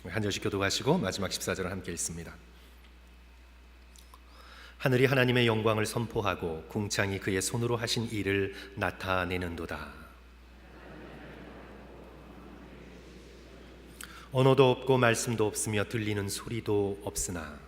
한 절씩 교독하시고 마지막 14절을 함께 읽습니다. 하늘이 하나님의 영광을 선포하고 궁창이 그의 손으로 하신 일을 나타내는도다. 언어도 없고 말씀도 없으며 들리는 소리도 없으나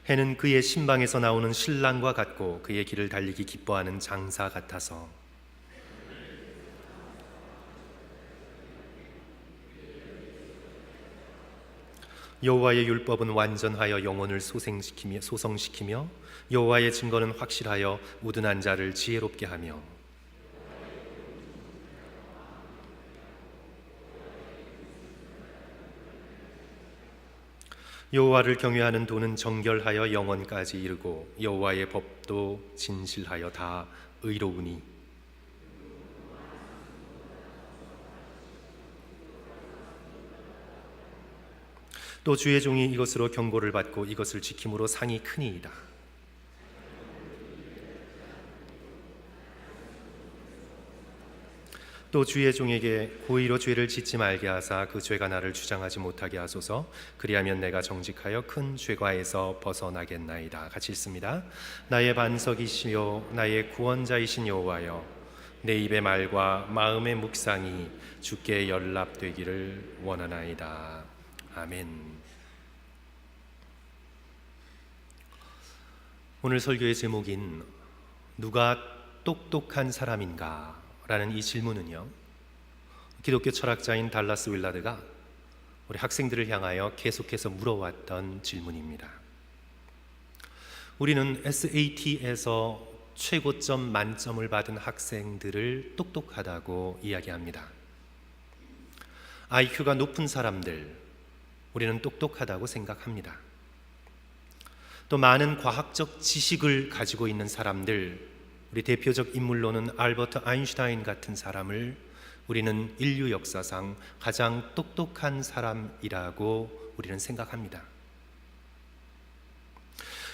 해는 그의 신방에서 나오는 신랑과 같고 그의 길을 달리기 기뻐하는 장사 같아서 여호와의 율법은 완전하여 영혼을 소성시키며 여호와의 증거는 확실하여 우둔한 자를 지혜롭게 하며 여호와를 경외하는 도는 정결하여 영원까지 이르고 여호와의 법도 진실하여 다 의로우니 또 주의 종이 이것으로 경고를 받고 이것을 지킴으로 상이 크니이다. 또 주의 종에게 고의로 죄를 짓지 말게 하사 그 죄가 나를 주장하지 못하게 하소서. 그리하면 내가 정직하여 큰 죄과에서 벗어나겠나이다. 같이 읽습니다. 나의 반석이시요 나의 구원자이신 여호와여, 내 입의 말과 마음의 묵상이 주께 연락되기를 원하나이다. 아멘. 오늘 설교의 제목인 누가 똑똑한 사람인가? 라는 이 질문은요, 기독교 철학자인 달라스 윌라드가 우리 학생들을 향하여 계속해서 물어왔던 질문입니다. 우리는 SAT에서 최고점 만점을 받은 학생들을 똑똑하다고 이야기합니다. IQ가 높은 사람들, 우리는 똑똑하다고 생각합니다. 또 많은 과학적 지식을 가지고 있는 사람들, 우리 대표적 인물로는 알버트 아인슈타인 같은 사람을 우리는 인류 역사상 가장 똑똑한 사람이라고 우리는 생각합니다.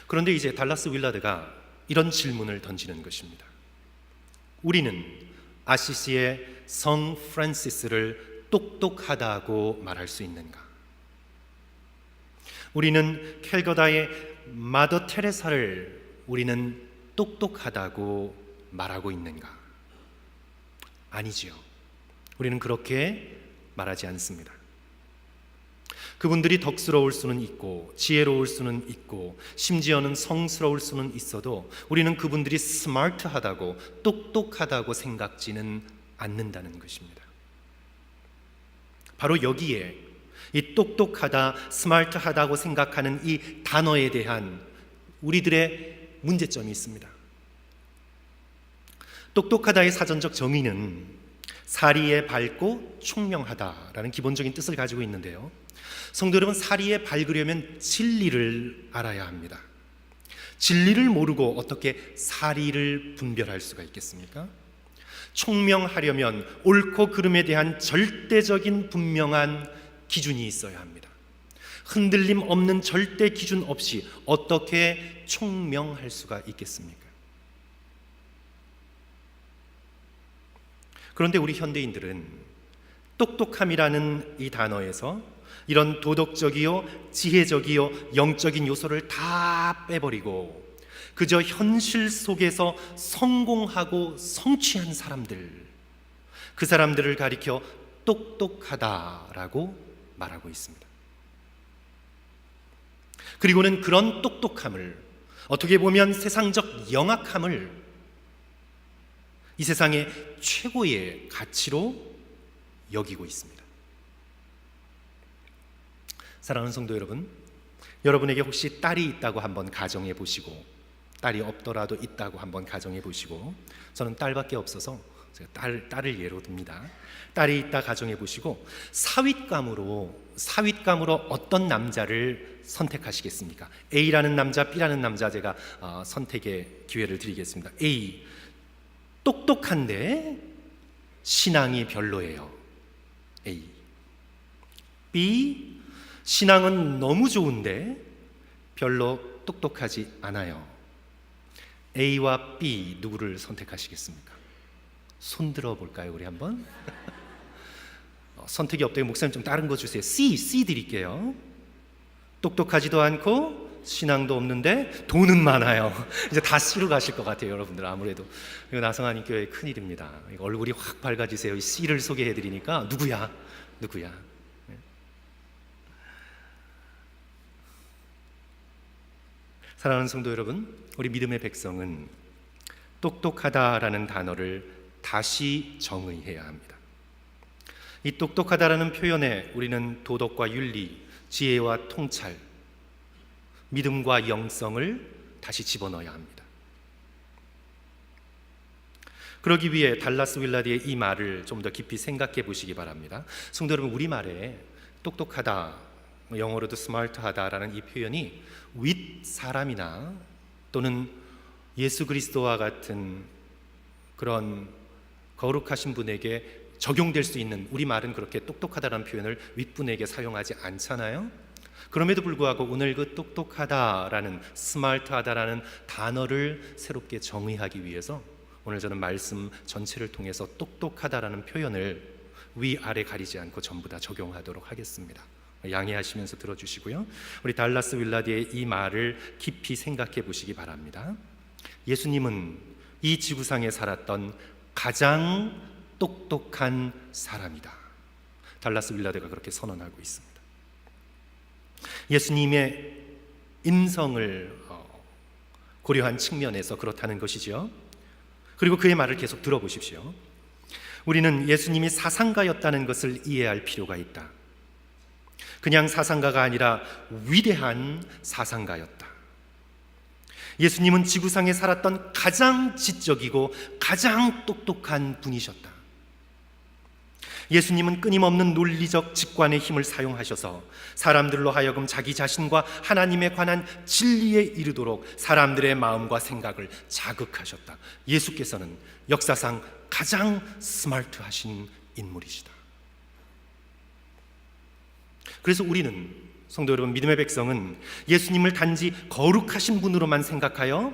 그런데 이제 달라스 윌라드가 이런 질문을 던지는 것입니다. 우리는 아시시의 성 프란시스를 똑똑하다고 말할 수 있는가? 우리는 캘거다의 마더 테레사를 우리는 똑똑하다고 말하고 있는가? 아니지요. 우리는 그렇게 말하지 않습니다. 그분들이 덕스러울 수는 있고 지혜로울 수는 있고 심지어는 성스러울 수는 있어도 우리는 그분들이 스마트하다고 똑똑하다고 생각지는 않는다는 것입니다. 바로 여기에 이 똑똑하다, 스마트하다고 생각하는 이 단어에 대한 우리들의 문제점이 있습니다. 똑똑하다의 사전적 정의는 사리에 밝고 총명하다라는 기본적인 뜻을 가지고 있는데요, 성도 여러분, 사리에 밝으려면 진리를 알아야 합니다. 진리를 모르고 어떻게 사리를 분별할 수가 있겠습니까? 총명하려면 옳고 그름에 대한 절대적인 분명한 기준이 있어야 합니다. 흔들림 없는 절대 기준 없이 어떻게 총명할 수가 있겠습니까? 그런데 우리 현대인들은 똑똑함이라는 이 단어에서 이런 도덕적이요, 지혜적이요, 영적인 요소를 다 빼버리고 그저 현실 속에서 성공하고 성취한 사람들, 그 사람들을 가리켜 똑똑하다라고 말하고 있습니다. 그리고는 그런 똑똑함을, 어떻게 보면 세상적 영악함을 이 세상의 최고의 가치로 여기고 있습니다. 사랑하는 성도 여러분, 여러분에게 혹시 딸이 있다고 한번 가정해 보시고, 딸이 없더라도 있다고 한번 가정해 보시고, 저는 딸밖에 없어서 제가 딸을 예로 듭니다. 딸이 있다 가정해 보시고, 사윗감으로 어떤 남자를 선택하시겠습니까? A라는 남자, B라는 남자, 제가 선택의 기회를 드리겠습니다. A, 똑똑한데 신앙이 별로예요. A. B, 신앙은 너무 좋은데 별로 똑똑하지 않아요. A와 B 누구를 선택하시겠습니까? 손 들어볼까요? 우리 한번. 선택이 없다면 목사님 좀 다른 거 주세요. C 드릴게요. 똑똑하지도 않고 신앙도 없는데 돈은 많아요. 이제 다 C로 가실 것 같아요, 여러분들. 아무래도 이거 나성하님 교회 큰일입니다. 이거 얼굴이 확 밝아지세요. 이 C를 소개해드리니까 누구야? 사랑하는 성도 여러분, 우리 믿음의 백성은 똑똑하다라는 단어를 다시 정의해야 합니다. 이 똑똑하다라는 표현에 우리는 도덕과 윤리, 지혜와 통찰, 믿음과 영성을 다시 집어넣어야 합니다. 그러기 위해 달라스 윌라디의 이 말을 좀 더 깊이 생각해 보시기 바랍니다. 성도 여러분, 우리말에 똑똑하다, 영어로도 스마트하다라는 이 표현이 윗 사람이나 또는 예수 그리스도와 같은 그런 거룩하신 분에게 적용될 수 있는, 우리말은 그렇게 똑똑하다라는 표현을 윗분에게 사용하지 않잖아요. 그럼에도 불구하고 오늘 그 똑똑하다라는, 스마트하다라는 단어를 새롭게 정의하기 위해서 오늘 저는 말씀 전체를 통해서 똑똑하다라는 표현을 위아래 가리지 않고 전부 다 적용하도록 하겠습니다. 양해하시면서 들어주시고요. 우리 달라스 윌라디의 이 말을 깊이 생각해 보시기 바랍니다. 예수님은 이 지구상에 살았던 가장 똑똑한 사람이다. 달라스 윌라디가 그렇게 선언하고 있습니다. 예수님의 인성을 고려한 측면에서 그렇다는 것이죠. 그리고 그의 말을 계속 들어보십시오. 우리는 예수님이 사상가였다는 것을 이해할 필요가 있다. 그냥 사상가가 아니라 위대한 사상가였다. 예수님은 지구상에 살았던 가장 지적이고 가장 똑똑한 분이셨다. 예수님은 끊임없는 논리적 직관의 힘을 사용하셔서 사람들로 하여금 자기 자신과 하나님에 관한 진리에 이르도록 사람들의 마음과 생각을 자극하셨다. 예수께서는 역사상 가장 스마트하신 인물이시다. 그래서 우리는, 성도 여러분, 믿음의 백성은 예수님을 단지 거룩하신 분으로만 생각하여,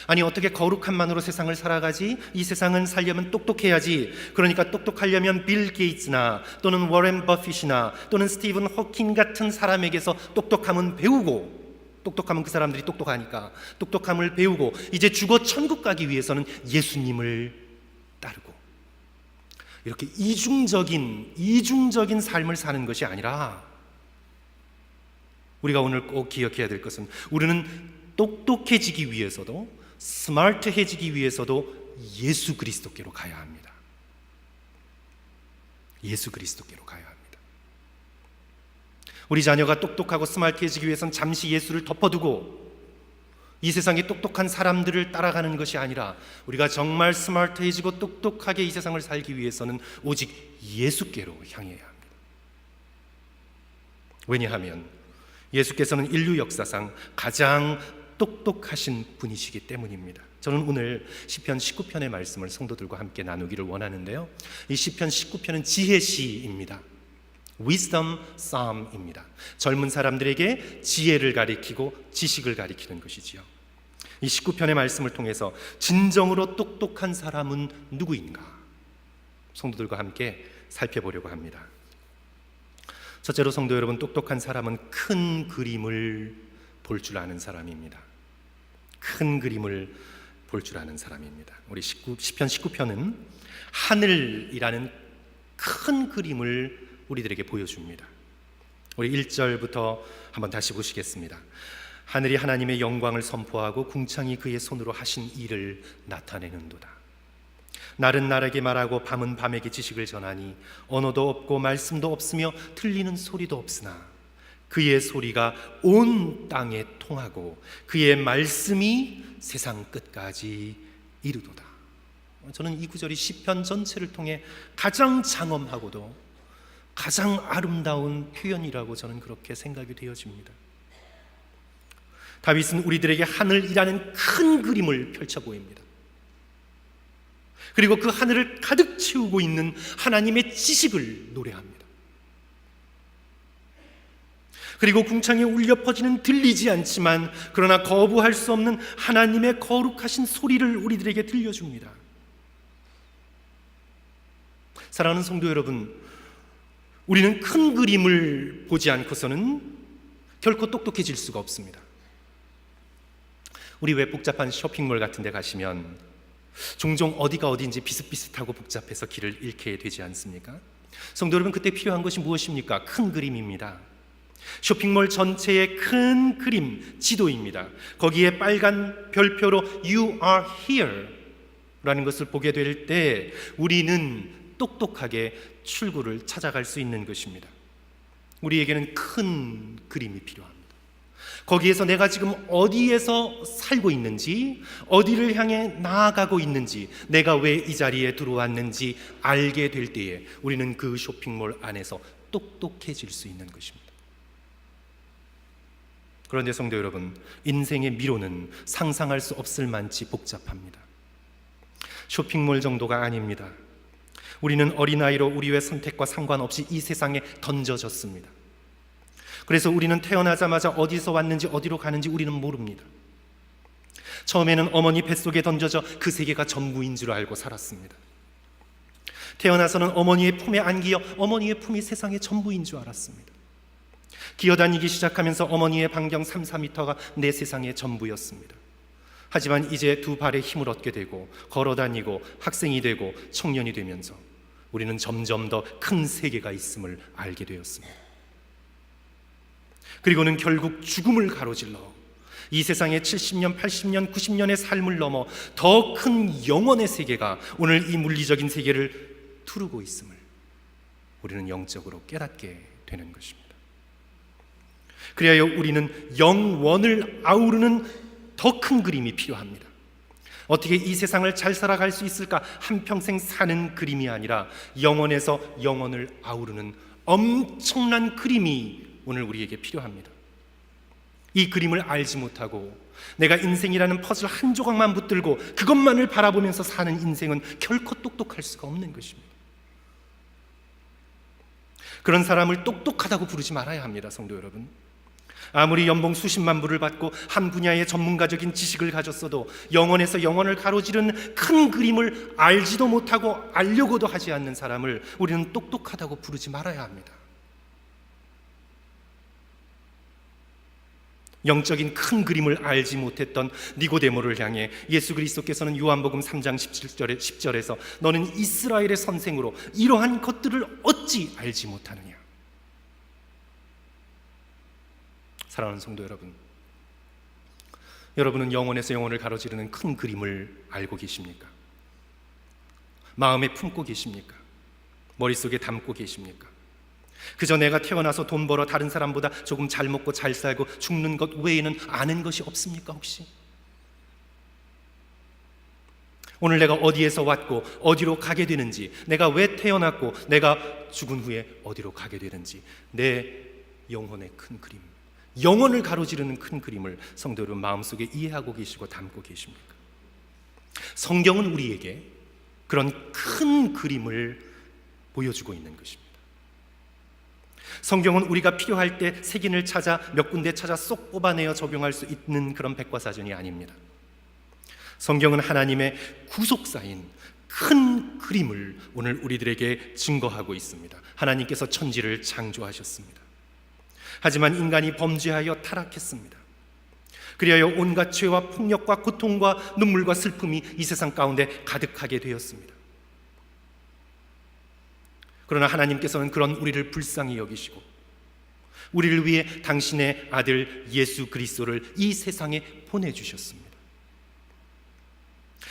아니 어떻게 거룩함만으로 세상을 살아가지? 이 세상은 살려면 똑똑해야지. 그러니까 똑똑하려면 빌 게이츠나 또는 워렌 버핏이나 또는 스티븐 호킹 같은 사람에게서 똑똑함은 배우고, 똑똑하면 그 사람들이 똑똑하니까 똑똑함을 배우고 이제 죽어 천국 가기 위해서는 예수님을 따르고, 이렇게 이중적인 삶을 사는 것이 아니라, 우리가 오늘 꼭 기억해야 될 것은 우리는 똑똑해지기 위해서도, 스마트해지기 위해서도 예수 그리스도께로 가야 합니다. 예수 그리스도께로 가야 합니다. 우리 자녀가 똑똑하고 스마트해지기 위해서는 잠시 예수를 덮어두고 이 세상의 똑똑한 사람들을 따라가는 것이 아니라, 우리가 정말 스마트해지고 똑똑하게 이 세상을 살기 위해서는 오직 예수께로 향해야 합니다. 왜냐하면 예수께서는 인류 역사상 가장 똑똑하신 분이시기 때문입니다. 저는 오늘 시편 19편의 말씀을 성도들과 함께 나누기를 원하는데요, 이 시편 19편은 지혜시입니다. Wisdom Psalm입니다. 젊은 사람들에게 지혜를 가리키고 지식을 가리키는 것이지요. 이 19편의 말씀을 통해서 진정으로 똑똑한 사람은 누구인가, 성도들과 함께 살펴보려고 합니다. 첫째로 성도 여러분, 똑똑한 사람은 큰 그림을 볼 줄 아는 사람입니다. 큰 그림을 볼 줄 아는 사람입니다. 우리 시편 19편은 하늘이라는 큰 그림을 우리들에게 보여줍니다. 우리 1절부터 한번 다시 보시겠습니다. 하늘이 하나님의 영광을 선포하고 궁창이 그의 손으로 하신 일을 나타내는도다. 날은 날에게 말하고 밤은 밤에게 지식을 전하니 언어도 없고 말씀도 없으며 들리는 소리도 없으나 그의 소리가 온 땅에 통하고 그의 말씀이 세상 끝까지 이르도다. 저는 이 구절이 시편 전체를 통해 가장 장엄하고도 가장 아름다운 표현이라고 저는 그렇게 생각이 되어집니다. 다윗은 우리들에게 하늘이라는 큰 그림을 펼쳐 보입니다. 그리고 그 하늘을 가득 채우고 있는 하나님의 지식을 노래합니다. 그리고 궁창에 울려 퍼지는 들리지 않지만 그러나 거부할 수 없는 하나님의 거룩하신 소리를 우리들에게 들려줍니다. 사랑하는 성도 여러분, 우리는 큰 그림을 보지 않고서는 결코 똑똑해질 수가 없습니다. 우리 왜 복잡한 쇼핑몰 같은 데 가시면 종종 어디가 어디인지 비슷비슷하고 복잡해서 길을 잃게 되지 않습니까? 성도 여러분, 그때 필요한 것이 무엇입니까? 큰 그림입니다. 쇼핑몰 전체의 큰 그림, 지도입니다. 거기에 빨간 별표로 You are here 라는 것을 보게 될 때 우리는 똑똑하게 출구를 찾아갈 수 있는 것입니다. 우리에게는 큰 그림이 필요합니다. 거기에서 내가 지금 어디에서 살고 있는지, 어디를 향해 나아가고 있는지, 내가 왜 이 자리에 들어왔는지 알게 될 때에 우리는 그 쇼핑몰 안에서 똑똑해질 수 있는 것입니다. 그런데 성도 여러분, 인생의 미로는 상상할 수 없을 만치 복잡합니다. 쇼핑몰 정도가 아닙니다. 우리는 어린아이로 우리의 선택과 상관없이 이 세상에 던져졌습니다. 그래서 우리는 태어나자마자 어디서 왔는지 어디로 가는지 우리는 모릅니다. 처음에는 어머니 뱃속에 던져져 그 세계가 전부인 줄 알고 살았습니다. 태어나서는 어머니의 품에 안기어 어머니의 품이 세상의 전부인 줄 알았습니다. 기어다니기 시작하면서 어머니의 반경 3, 4m가 내 세상의 전부였습니다. 하지만 이제 두 발에 힘을 얻게 되고 걸어다니고 학생이 되고 청년이 되면서 우리는 점점 더 큰 세계가 있음을 알게 되었습니다. 그리고는 결국 죽음을 가로질러 이 세상의 70년, 80년, 90년의 삶을 넘어 더 큰 영원의 세계가 오늘 이 물리적인 세계를 두르고 있음을 우리는 영적으로 깨닫게 되는 것입니다. 그래야 우리는 영원을 아우르는 더 큰 그림이 필요합니다. 어떻게 이 세상을 잘 살아갈 수 있을까? 한평생 사는 그림이 아니라 영원에서 영원을 아우르는 엄청난 그림이 오늘 우리에게 필요합니다. 이 그림을 알지 못하고 내가 인생이라는 퍼즐 한 조각만 붙들고 그것만을 바라보면서 사는 인생은 결코 똑똑할 수가 없는 것입니다. 그런 사람을 똑똑하다고 부르지 말아야 합니다. 성도 여러분, 아무리 연봉 수십만 불을 받고 한 분야의 전문가적인 지식을 가졌어도 영원에서 영원을 가로지르는 큰 그림을 알지도 못하고 알려고도 하지 않는 사람을 우리는 똑똑하다고 부르지 말아야 합니다. 영적인 큰 그림을 알지 못했던 니고데모를 향해 예수 그리스도께서는 요한복음 3장 10절에서 너는 이스라엘의 선생으로 이러한 것들을 어찌 알지 못하느냐. 사랑하는 성도 여러분, 여러분은 영원에서 영원을 가로지르는 큰 그림을 알고 계십니까? 마음에 품고 계십니까? 머릿속에 담고 계십니까? 그저 내가 태어나서 돈 벌어 다른 사람보다 조금 잘 먹고 잘 살고 죽는 것 외에는 아는 것이 없습니까 혹시? 오늘 내가 어디에서 왔고 어디로 가게 되는지, 내가 왜 태어났고 내가 죽은 후에 어디로 가게 되는지, 내 영혼의 큰 그림, 영혼을 가로지르는 큰 그림을 성도 여러분 마음속에 이해하고 계시고 담고 계십니까? 성경은 우리에게 그런 큰 그림을 보여주고 있는 것입니다. 성경은 우리가 필요할 때 색인을 찾아 몇 군데 찾아 쏙 뽑아내어 적용할 수 있는 그런 백과사전이 아닙니다. 성경은 하나님의 구속사인 큰 그림을 오늘 우리들에게 증거하고 있습니다. 하나님께서 천지를 창조하셨습니다. 하지만 인간이 범죄하여 타락했습니다. 그리하여 온갖 죄와 폭력과 고통과 눈물과 슬픔이 이 세상 가운데 가득하게 되었습니다. 그러나 하나님께서는 그런 우리를 불쌍히 여기시고 우리를 위해 당신의 아들 예수 그리스도를 이 세상에 보내주셨습니다.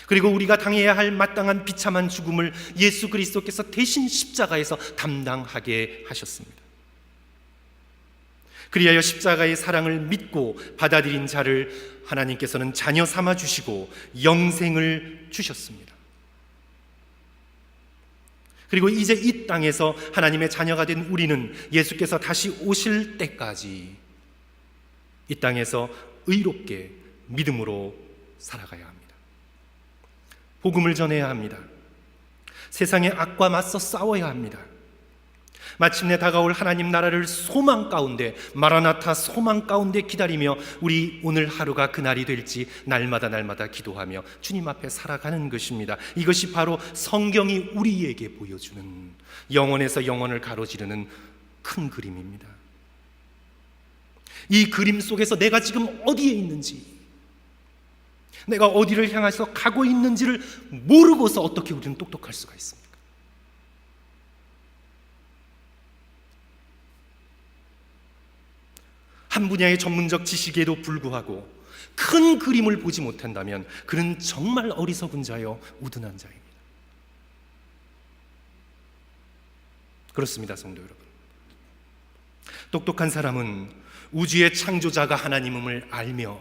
그리고 우리가 당해야 할 마땅한 비참한 죽음을 예수 그리스도께서 대신 십자가에서 담당하게 하셨습니다. 그리하여 십자가의 사랑을 믿고 받아들인 자를 하나님께서는 자녀 삼아 주시고 영생을 주셨습니다. 그리고 이제 이 땅에서 하나님의 자녀가 된 우리는 예수께서 다시 오실 때까지 이 땅에서 의롭게 믿음으로 살아가야 합니다. 복음을 전해야 합니다. 세상의 악과 맞서 싸워야 합니다. 마침내 다가올 하나님 나라를 소망 가운데, 마라나타 소망 가운데 기다리며 우리 오늘 하루가 그날이 될지 날마다 기도하며 주님 앞에 살아가는 것입니다. 이것이 바로 성경이 우리에게 보여주는 영혼에서 영혼을 가로지르는 큰 그림입니다. 이 그림 속에서 내가 지금 어디에 있는지, 내가 어디를 향해서 가고 있는지를 모르고서 어떻게 우리는 똑똑할 수가 있습니까? 한 분야의 전문적 지식에도 불구하고 큰 그림을 보지 못한다면 그는 정말 어리석은 자요 우둔한 자입니다. 그렇습니다, 성도 여러분. 똑똑한 사람은 우주의 창조자가 하나님임을 알며,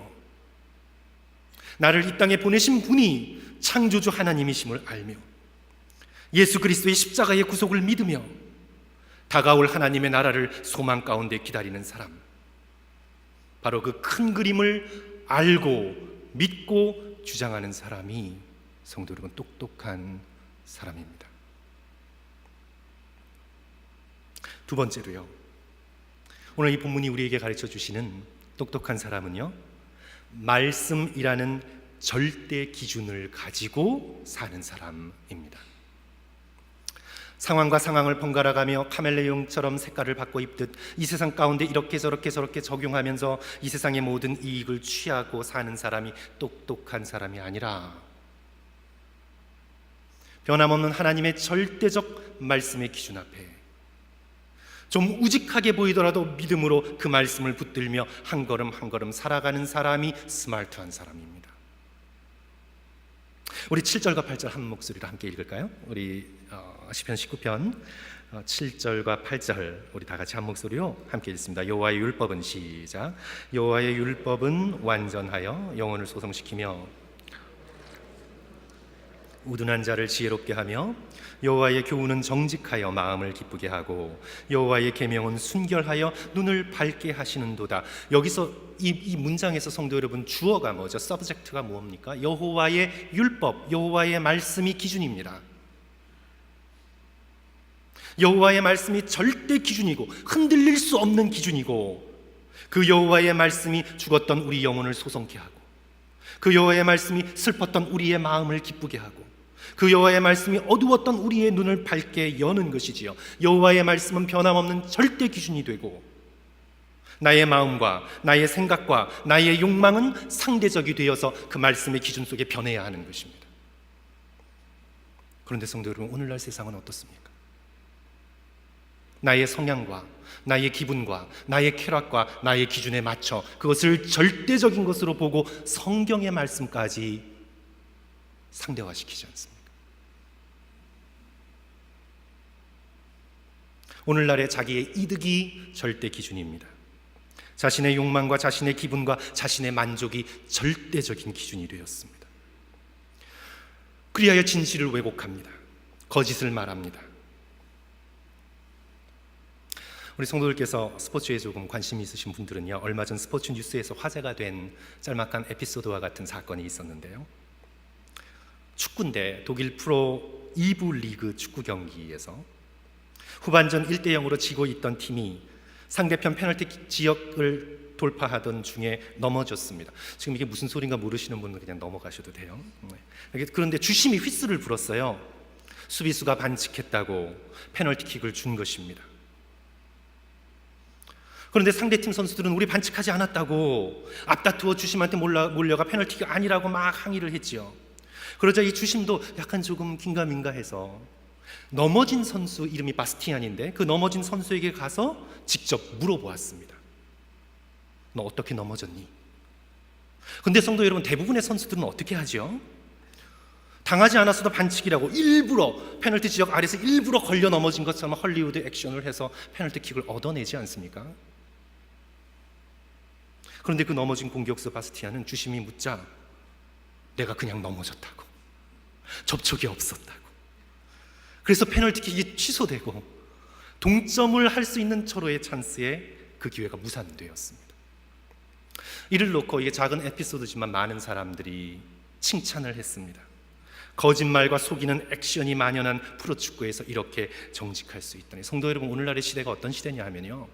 나를 이 땅에 보내신 분이 창조주 하나님이심을 알며, 예수 그리스도의 십자가의 구속을 믿으며 다가올 하나님의 나라를 소망 가운데 기다리는 사람, 바로 그 큰 그림을 알고 믿고 주장하는 사람이 성도 여러분 똑똑한 사람입니다. 두 번째로요, 오늘 이 본문이 우리에게 가르쳐 주시는 똑똑한 사람은요, 말씀이라는 절대 기준을 가지고 사는 사람입니다. 상황과 상황을 번갈아가며 카멜레온처럼 색깔을 바꿔 입듯 이 세상 가운데 이렇게 저렇게 적용하면서 이 세상의 모든 이익을 취하고 사는 사람이 똑똑한 사람이 아니라, 변함없는 하나님의 절대적 말씀의 기준 앞에 좀 우직하게 보이더라도 믿음으로 그 말씀을 붙들며 한 걸음 한 걸음 살아가는 사람이 스마트한 사람입니다. 우리 7절과 8절 한 목소리로 함께 읽을까요? 우리 시편 19편 7절과 8절 우리 다 같이 한 목소리로 함께 읽습니다. 여호와의 율법은, 시작. 여호와의 율법은 완전하여 영혼을 소성시키며 우둔한 자를 지혜롭게 하며, 여호와의 교훈은 정직하여 마음을 기쁘게 하고 여호와의 계명은 순결하여 눈을 밝게 하시는도다. 여기서 이 문장에서 성도 여러분, 주어가 뭐죠? 서브젝트가 뭡니까? 여호와의 율법, 여호와의 말씀이 기준입니다. 여호와의 말씀이 절대 기준이고 흔들릴 수 없는 기준이고, 그 여호와의 말씀이 죽었던 우리 영혼을 소성케 하고, 그 여호와의 말씀이 슬펐던 우리의 마음을 기쁘게 하고, 그 여호와의 말씀이 어두웠던 우리의 눈을 밝게 여는 것이지요. 여호와의 말씀은 변함없는 절대 기준이 되고, 나의 마음과 나의 생각과 나의 욕망은 상대적이 되어서 그 말씀의 기준 속에 변해야 하는 것입니다. 그런데 성도 여러분, 오늘날 세상은 어떻습니까? 나의 성향과 나의 기분과 나의 쾌락과 나의 기준에 맞춰 그것을 절대적인 것으로 보고 성경의 말씀까지 상대화시키지 않습니까? 오늘날의 자기의 이득이 절대 기준입니다. 자신의 욕망과 자신의 기분과 자신의 만족이 절대적인 기준이 되었습니다. 그리하여 진실을 왜곡합니다. 거짓을 말합니다. 우리 성도들께서 스포츠에 조금 관심이 있으신 분들은요, 얼마 전 스포츠 뉴스에서 화제가 된 짤막한 에피소드와 같은 사건이 있었는데요, 축구인데 독일 프로 2부 리그 축구 경기에서 후반전 1대0으로 지고 있던 팀이 상대편 페널티 지역을 돌파하던 중에 넘어졌습니다. 지금 이게 무슨 소리인가 모르시는 분은 그냥 넘어가셔도 돼요. 그런데 주심이 휘슬을 불었어요. 수비수가 반칙했다고 페널티킥을 준 것입니다. 그런데 상대팀 선수들은 우리 반칙하지 않았다고 앞다투어 주심한테 몰려가 페널티가 아니라고 막 항의를 했지요. 그러자 이 주심도 약간 조금 긴가민가해서 넘어진 선수 이름이 바스티안인데 그 넘어진 선수에게 가서 직접 물어보았습니다. 너 어떻게 넘어졌니? 근데 성도 여러분, 대부분의 선수들은 어떻게 하죠? 당하지 않았어도 반칙이라고 일부러 페널티 지역 아래서 일부러 걸려 넘어진 것처럼 헐리우드 액션을 해서 페널티킥을 얻어내지 않습니까? 그런데 그 넘어진 공격수 바스티안은 주심이 묻자 내가 그냥 넘어졌다고, 접촉이 없었다고, 그래서 페널티킥이 취소되고 동점을 할 수 있는 철호의 찬스에 그 기회가 무산되었습니다. 이를 놓고 이게 작은 에피소드지만 많은 사람들이 칭찬을 했습니다. 거짓말과 속이는 액션이 만연한 프로축구에서 이렇게 정직할 수 있다니. 성도 여러분, 오늘날의 시대가 어떤 시대냐 하면요,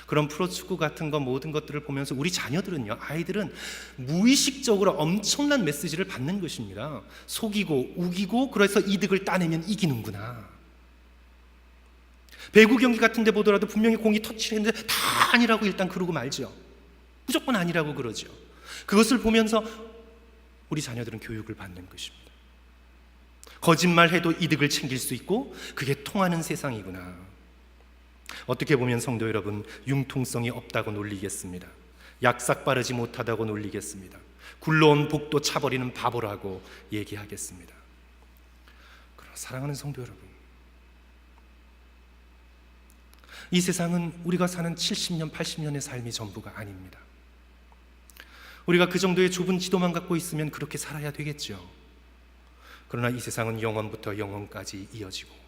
그런 프로축구 같은 거 모든 것들을 보면서 우리 자녀들은요, 아이들은 무의식적으로 엄청난 메시지를 받는 것입니다. 속이고 우기고 그래서 이득을 따내면 이기는구나. 배구 경기 같은 데 보더라도 분명히 공이 터치를 했는데 다 아니라고 일단 그러고 말죠. 무조건 아니라고 그러죠. 그것을 보면서 우리 자녀들은 교육을 받는 것입니다. 거짓말해도 이득을 챙길 수 있고 그게 통하는 세상이구나. 어떻게 보면 성도 여러분, 융통성이 없다고 놀리겠습니다. 약삭 빠르지 못하다고 놀리겠습니다. 굴러온 복도 차버리는 바보라고 얘기하겠습니다. 그러나 사랑하는 성도 여러분, 이 세상은 우리가 사는 70년, 80년의 삶이 전부가 아닙니다. 우리가 그 정도의 좁은 지도만 갖고 있으면 그렇게 살아야 되겠죠. 그러나 이 세상은 영원부터 영원까지 이어지고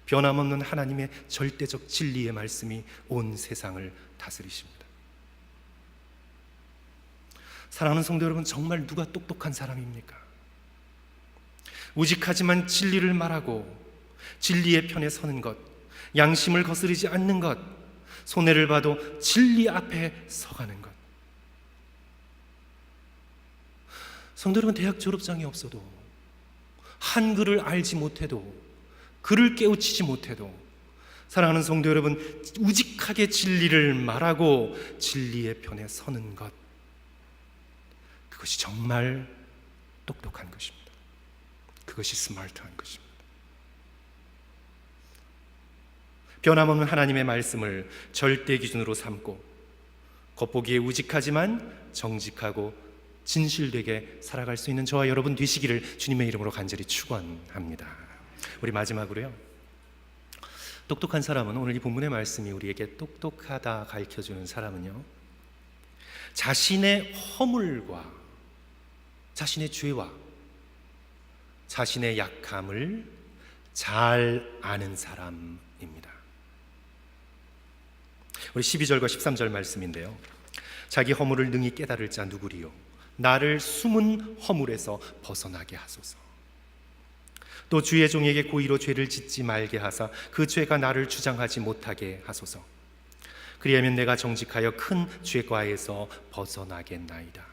변함없는 하나님의 절대적 진리의 말씀이 온 세상을 다스리십니다. 사랑하는 성도 여러분, 정말 누가 똑똑한 사람입니까? 우직하지만 진리를 말하고 진리의 편에 서는 것, 양심을 거스르지 않는 것, 손해를 봐도 진리 앞에 서가는 것. 성도 여러분, 대학 졸업장이 없어도, 한글을 알지 못해도, 글을 깨우치지 못해도, 사랑하는 성도 여러분, 우직하게 진리를 말하고 진리의 편에 서는 것, 그것이 정말 똑똑한 것입니다. 그것이 스마트한 것입니다. 변함없는 하나님의 말씀을 절대 기준으로 삼고 겉보기에 우직하지만 정직하고 진실되게 살아갈 수 있는 저와 여러분 되시기를 주님의 이름으로 간절히 축원합니다. 우리 마지막으로요, 똑똑한 사람은, 오늘 이 본문의 말씀이 우리에게 똑똑하다 가르쳐주는 사람은요, 자신의 허물과 자신의 죄와 자신의 약함을 잘 아는 사람입니다. 우리 12절과 13절 말씀인데요, 자기 허물을 능히 깨달을 자 누구리요? 나를 숨은 허물에서 벗어나게 하소서. 또 주의 종에게 고의로 죄를 짓지 말게 하사 그 죄가 나를 주장하지 못하게 하소서. 그리하면 내가 정직하여 큰 죄과에서 벗어나겠나이다.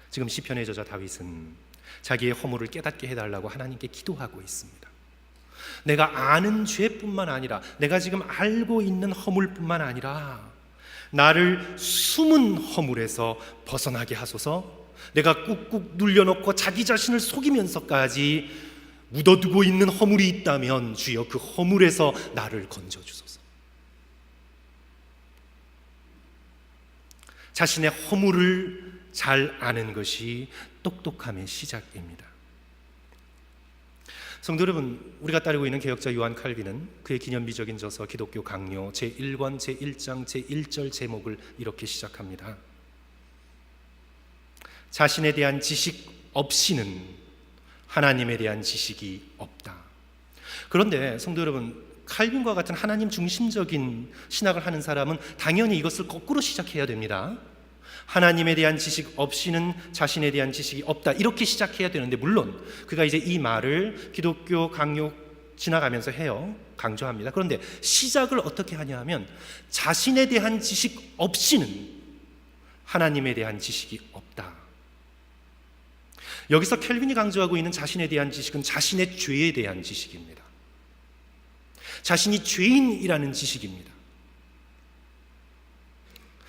지금 시편의 저자 다윗은 자기의 허물을 깨닫게 해달라고 하나님께 기도하고 있습니다. 내가 아는 죄뿐만 아니라, 내가 지금 알고 있는 허물뿐만 아니라 나를 숨은 허물에서 벗어나게 하소서. 내가 꾹꾹 눌려놓고 자기 자신을 속이면서까지 묻어두고 있는 허물이 있다면 주여 그 허물에서 나를 건져주소서. 자신의 허물을 잘 아는 것이 똑똑함의 시작입니다. 성도 여러분, 우리가 따르고 있는 개혁자 요한 칼빈은 그의 기념비적인 저서 기독교 강요 제1권 제1장 제1절 제목을 이렇게 시작합니다. 자신에 대한 지식 없이는 하나님에 대한 지식이 없다. 그런데 성도 여러분, 칼빈과 같은 하나님 중심적인 신학을 하는 사람은 당연히 이것을 거꾸로 시작해야 됩니다. 하나님에 대한 지식 없이는 자신에 대한 지식이 없다, 이렇게 시작해야 되는데, 물론 그가 이제 이 말을 기독교 강요 지나가면서 해요. 강조합니다. 그런데 시작을 어떻게 하냐 하면, 자신에 대한 지식 없이는 하나님에 대한 지식이 없다. 여기서 켈빈이 강조하고 있는 자신에 대한 지식은 자신의 죄에 대한 지식입니다. 자신이 죄인이라는 지식입니다.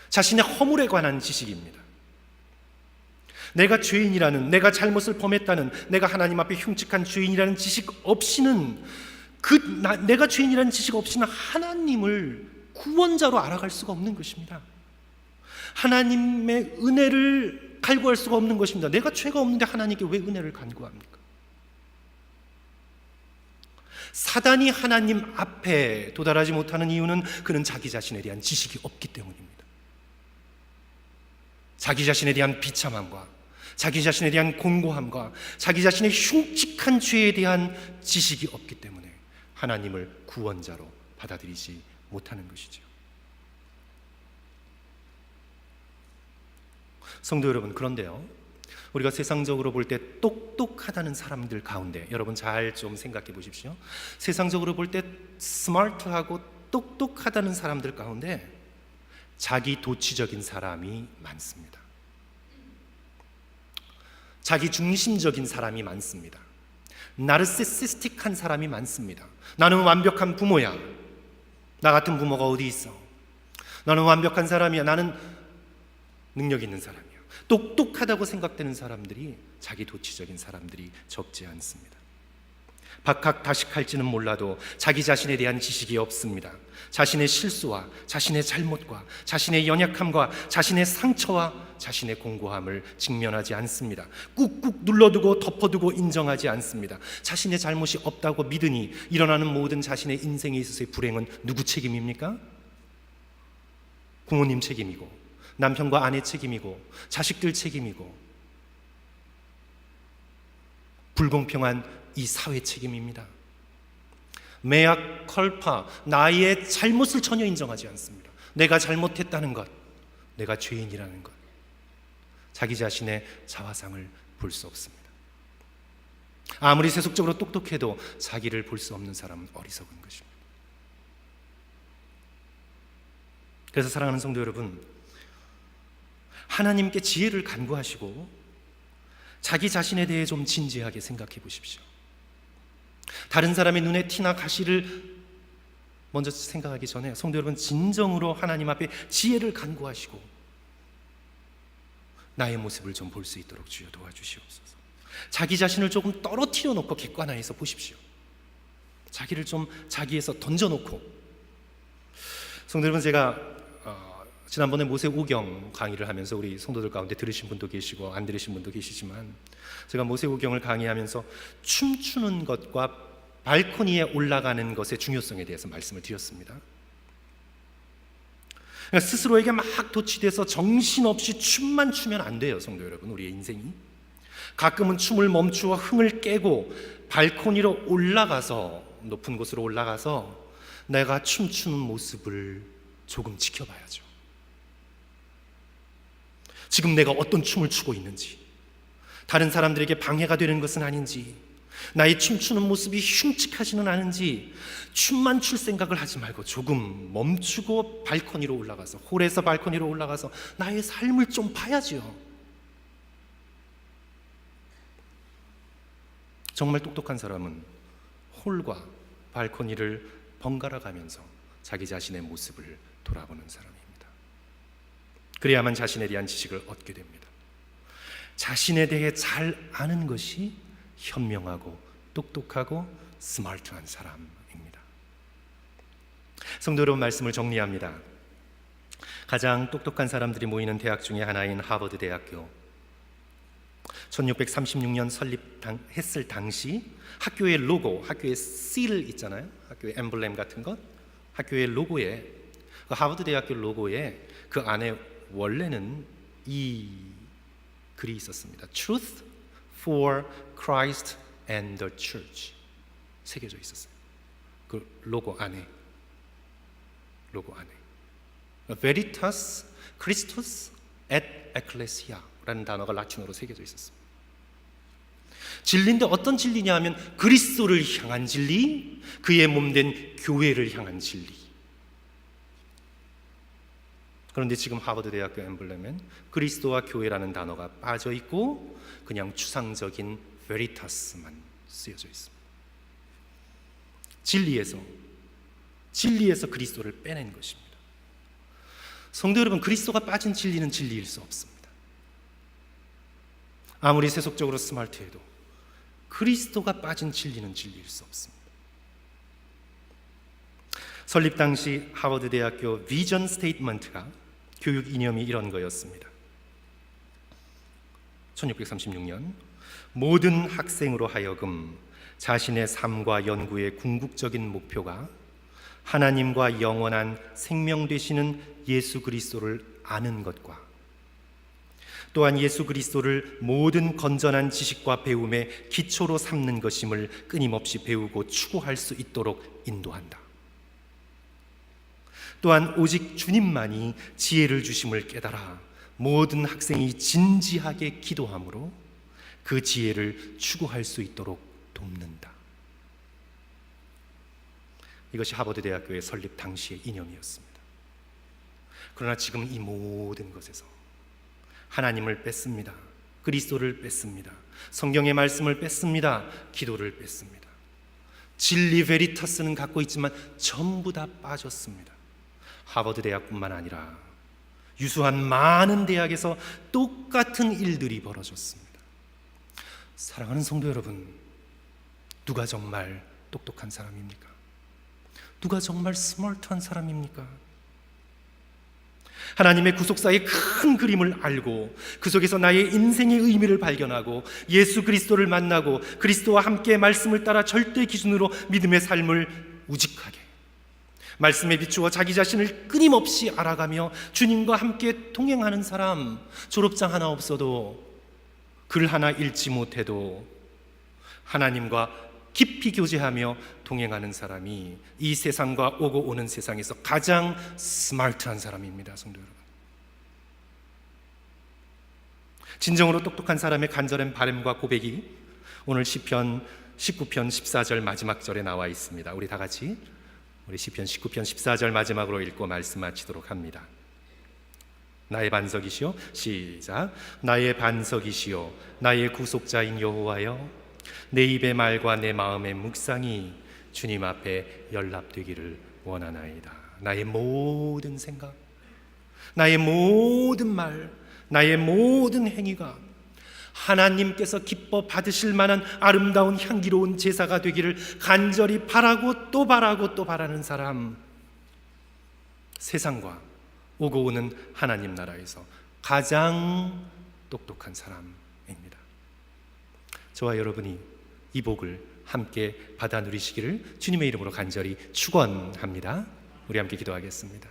자신의 허물에 관한 지식입니다. 내가 죄인이라는, 내가 잘못을 범했다는, 내가 하나님 앞에 흉측한 죄인이라는 지식 없이는, 내가 죄인이라는 지식 없이는 하나님을 구원자로 알아갈 수가 없는 것입니다. 하나님의 은혜를 갈구할 수가 없는 것입니다. 내가 죄가 없는데 하나님께 왜 은혜를 간구합니까? 사단이 하나님 앞에 도달하지 못하는 이유는 그는 자기 자신에 대한 지식이 없기 때문입니다. 자기 자신에 대한 비참함과 자기 자신에 대한 공고함과 자기 자신의 흉측한 죄에 대한 지식이 없기 때문에 하나님을 구원자로 받아들이지 못하는 것이죠. 성도 여러분, 그런데요, 우리가 세상적으로 볼 때 똑똑하다는 사람들 가운데 여러분 잘 좀 생각해 보십시오. 세상적으로 볼 때 스마트하고 똑똑하다는 사람들 가운데 자기 도취적인 사람이 많습니다. 자기 중심적인 사람이 많습니다. 나르시시스틱한 사람이 많습니다. 나는 완벽한 부모야. 나 같은 부모가 어디 있어? 나는 완벽한 사람이야. 나는 능력 있는 사람이야. 똑똑하다고 생각되는 사람들이, 자기 도취적인 사람들이 적지 않습니다. 박학다식할지는 몰라도 자기 자신에 대한 지식이 없습니다. 자신의 실수와 자신의 잘못과 자신의 연약함과 자신의 상처와 자신의 공고함을 직면하지 않습니다. 꾹꾹 눌러두고 덮어두고 인정하지 않습니다. 자신의 잘못이 없다고 믿으니 일어나는 모든 자신의 인생에 있어서의 불행은 누구 책임입니까? 부모님 책임이고, 남편과 아내 책임이고, 자식들 책임이고, 불공평한 이 사회 책임입니다. 메아 컬파, 나의 잘못을 전혀 인정하지 않습니다. 내가 잘못했다는 것, 내가 죄인이라는 것, 자기 자신의 자화상을 볼 수 없습니다. 아무리 세속적으로 똑똑해도 자기를 볼 수 없는 사람은 어리석은 것입니다. 그래서 사랑하는 성도 여러분, 하나님께 지혜를 간구하시고 자기 자신에 대해 좀 진지하게 생각해 보십시오. 다른 사람의 눈에 티나 가시를 먼저 생각하기 전에 성도 여러분, 진정으로 하나님 앞에 지혜를 간구하시고 나의 모습을 좀 볼 수 있도록 주여 도와주시옵소서. 자기 자신을 조금 떨어뜨려 놓고 객관화해서 보십시오. 자기를 좀 자기에서 던져놓고. 성도 여러분, 제가 지난번에 모세오경 강의를 하면서 우리 성도들 가운데 들으신 분도 계시고 안 들으신 분도 계시지만, 제가 모세오경을 강의하면서 춤추는 것과 발코니에 올라가는 것의 중요성에 대해서 말씀을 드렸습니다. 그러니까 스스로에게 막 도취돼서 정신없이 춤만 추면 안 돼요, 성도 여러분. 우리의 인생이 가끔은 춤을 멈추어 흥을 깨고 발코니로 올라가서, 높은 곳으로 올라가서 내가 춤추는 모습을 조금 지켜봐야죠. 지금 내가 어떤 춤을 추고 있는지, 다른 사람들에게 방해가 되는 것은 아닌지, 나의 춤추는 모습이 흉측하지는 않은지, 춤만 출 생각을 하지 말고 조금 멈추고 발코니로 올라가서, 홀에서 발코니로 올라가서 나의 삶을 좀 봐야지요. 정말 똑똑한 사람은 홀과 발코니를 번갈아 가면서 자기 자신의 모습을 돌아보는 사람입니다. 그래야만 자신에 대한 지식을 얻게 됩니다. 자신에 대해 잘 아는 것이 현명하고 똑똑하고 스마트한 사람입니다. 성도 여러분, 말씀을 정리합니다. 가장 똑똑한 사람들이 모이는 대학 중에 하나인 하버드 대학교, 1636년 설립했을 당시 학교의 로고, 학교의 실 있잖아요, 학교의 엠블렘 같은 것, 학교의 로고에, 그 하버드 대학교 로고에 그 안에 원래는 이 글이 있었습니다. Truth for Christ and the Church 새겨져 있었어요. 그 로고 안에 Veritas Christus et Ecclesia라는 단어가 라틴어로 새겨져 있었습니다. 진리인데 어떤 진리냐 하면 그리스도를 향한 진리, 그의 몸된 교회를 향한 진리. 그런데 지금 하버드 대학교 엠블렘엔 그리스도와 교회라는 단어가 빠져 있고 그냥 추상적인 베리타스만 쓰여져 있습니다. 진리에서 그리스도를 빼낸 것입니다. 성도 여러분, 그리스도가 빠진 진리는 진리일 수 없습니다. 아무리 세속적으로 스마트해도 그리스도가 빠진 진리는 진리일 수 없습니다. 설립 당시 하버드 대학교 비전 스테이트먼트가, 교육 이념이 이런 거였습니다. 1636년, 모든 학생으로 하여금 자신의 삶과 연구의 궁극적인 목표가 하나님과 영원한 생명 되시는 예수 그리스도를 아는 것과 또한 예수 그리스도를 모든 건전한 지식과 배움의 기초로 삼는 것임을 끊임없이 배우고 추구할 수 있도록 인도한다. 또한 오직 주님만이 지혜를 주심을 깨달아 모든 학생이 진지하게 기도함으로 그 지혜를 추구할 수 있도록 돕는다. 이것이 하버드 대학교의 설립 당시의 이념이었습니다. 그러나 지금 이 모든 것에서 하나님을 뺐습니다. 그리스도를 뺐습니다. 성경의 말씀을 뺐습니다. 기도를 뺐습니다. 진리 베리타스는 갖고 있지만 전부 다 빠졌습니다. 하버드 대학뿐만 아니라 유수한 많은 대학에서 똑같은 일들이 벌어졌습니다. 사랑하는 성도 여러분, 누가 정말 똑똑한 사람입니까? 누가 정말 스마트한 사람입니까? 하나님의 구속사의 큰 그림을 알고 그 속에서 나의 인생의 의미를 발견하고 예수 그리스도를 만나고 그리스도와 함께 말씀을 따라 절대 기준으로 믿음의 삶을 우직하게 말씀에 비추어 자기 자신을 끊임없이 알아가며 주님과 함께 동행하는 사람, 졸업장 하나 없어도 글 하나 읽지 못해도 하나님과 깊이 교제하며 동행하는 사람이 이 세상과 오고 오는 세상에서 가장 스마트한 사람입니다. 성도 여러분, 진정으로 똑똑한 사람의 간절한 바람과 고백이 오늘 시편 19편 14절 마지막 절에 나와 있습니다. 우리 다 같이 우리 시편 19편 14절 마지막으로 읽고 말씀 마치도록 합니다. 나의 반석이시오, 시작. 나의 반석이시오, 나의 구속자인 여호와여, 내 입의 말과 내 마음의 묵상이 주님 앞에 연락되기를 원하나이다. 나의 모든 생각, 나의 모든 말, 나의 모든 행위가 하나님께서 기뻐 받으실 만한 아름다운 향기로운 제사가 되기를 간절히 바라고 또 바라고 또 바라는 사람, 세상과 오고 오는 하나님 나라에서 가장 똑똑한 사람입니다. 저와 여러분이 이 복을 함께 받아 누리시기를 주님의 이름으로 간절히 축원합니다. 우리 함께 기도하겠습니다.